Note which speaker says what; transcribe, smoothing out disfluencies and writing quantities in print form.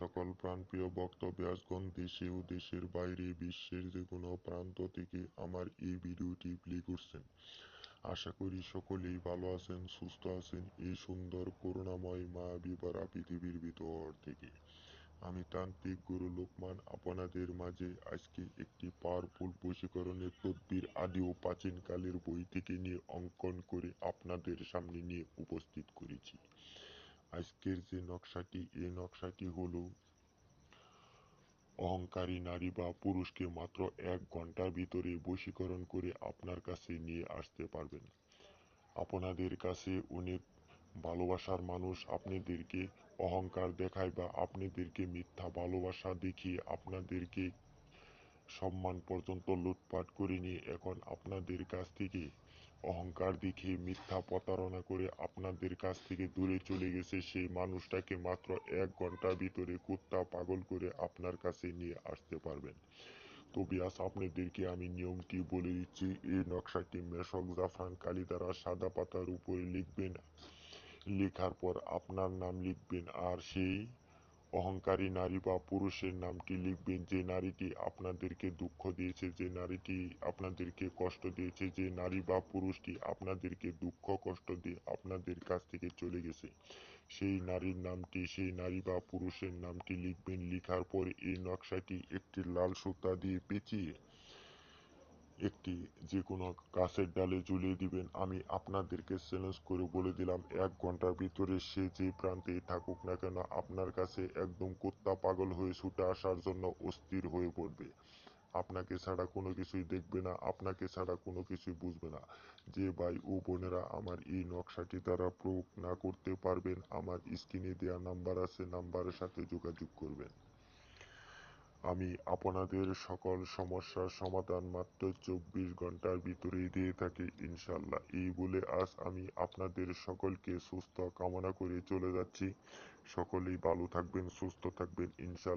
Speaker 1: সকল প্রাণপ্রিয় বক্তব্যাসগণ, দেশে ও দেশের বাইরে বিশ্বের যে কোনো প্রান্ত থেকে আমার এই ভিডিওটি প্লে করছেন। আশা করি সকলেই ভালো আছেন, সুস্থ আছেন এই সুন্দর করুণাময় মায়াবী ভরা পৃথিবীর ভিতর থেকে। আমি তান্ত্রিক গুরু লোকমান আপনাদের মাঝে আজকে একটি পাওয়ারফুল বশীকরণের তদবির আদি ও প্রাচীনকালের বই থেকে নিয়ে অঙ্কন করে আপনাদের সামনে নিয়ে উপস্থিত করেছি। আজকের যে নকশাটি, এই নকশাটি হলো অহংকারী নারী বা পুরুষকে মাত্র 1 ঘন্টার ভিতরে বশীকরণ করে আপনার কাছে নিয়ে আসতে পারবেন। আপনাদের কাছে অনেক ভালোবাসার মানুষ আপনাদেরকে অহংকার দেখায় বা আপনাদেরকে মিথ্যা ভালোবাসা দেখিয়ে আপনাদেরকে সম্মান পর্যন্ত লুটপাট করে নিয়ে এখন আপনাদের কাছ থেকে অহংকার দেখিয়ে মিথ্যা প্রতারণা করে আপনাদের কাছ থেকে দূরে চলে গেছে। সেই মানুষটাকে মাত্র 1 ঘন্টার ভিতরে কুত্তা পাগল করে আপনার কাছে নিয়ে আসতে পারবেন। তো বিয়াস, আপনাদেরকে আমি নিয়মটি বলে দিচ্ছি। এই নকশাটি মেশক জাফরান কালি দ্বারা সাদা পাতার উপরে লিখবেন। লেখার পর আপনার নাম লিখবেন আর সেই অহংকারী নারী বা পুরুষের নামটি লিখবেন, যে নারীটি আপনাদেরকে দুঃখ দিয়েছে, যে নারীটি আপনাদেরকে কষ্ট দিয়েছে, যে নারী বা পুরুষটি আপনাদেরকে দুঃখ কষ্ট দিয়ে আপনাদের কাছ থেকে চলে গেছে। সেই নারীর নামটি, সেই নারী বা পুরুষের নামটি লিখবেন। লিখার পর এই নকশাটি একটি লাল সুতা দিয়ে পেঁচিয়ে একটি যে কোনো গাছের ডালে ঝুলিয়ে দিবেন। আমি আপনাদেরকে চ্যালেঞ্জ করে বলে দিলাম, 1 ঘন্টার ভিতরে সে যে প্রান্তেই থাকুক না কেন আপনার কাছে একদম কুত্তা পাগল হয়ে ছুটে আসার জন্য অস্থির হয়ে পড়বে। আপনাকে ছাড়া কোনো কিছুই দেখবে না, আপনাকে ছাড়া কোনো কিছুই বুঝবে না। যে ভাই ও বোনেরা আমার এই নকশাটি দ্বারা প্রয়োগ না করতে পারবেন, আমার স্ক্রিনে দেওয়া নাম্বার আছে, নাম্বারের সাথে যোগাযোগ করবেন। আমি আপনাদের সকল সমস্যার সমাধান মাত্র 24 ঘন্টার ভিতরেই দিয়ে থাকি ইনশাল্লাহ। এই বলে আজ আমি আপনাদের সকলকে সুস্থ কামনা করে চলে যাচ্ছি। সকলেই ভালো থাকবেন, সুস্থ থাকবেন ইনশাল্লাহ।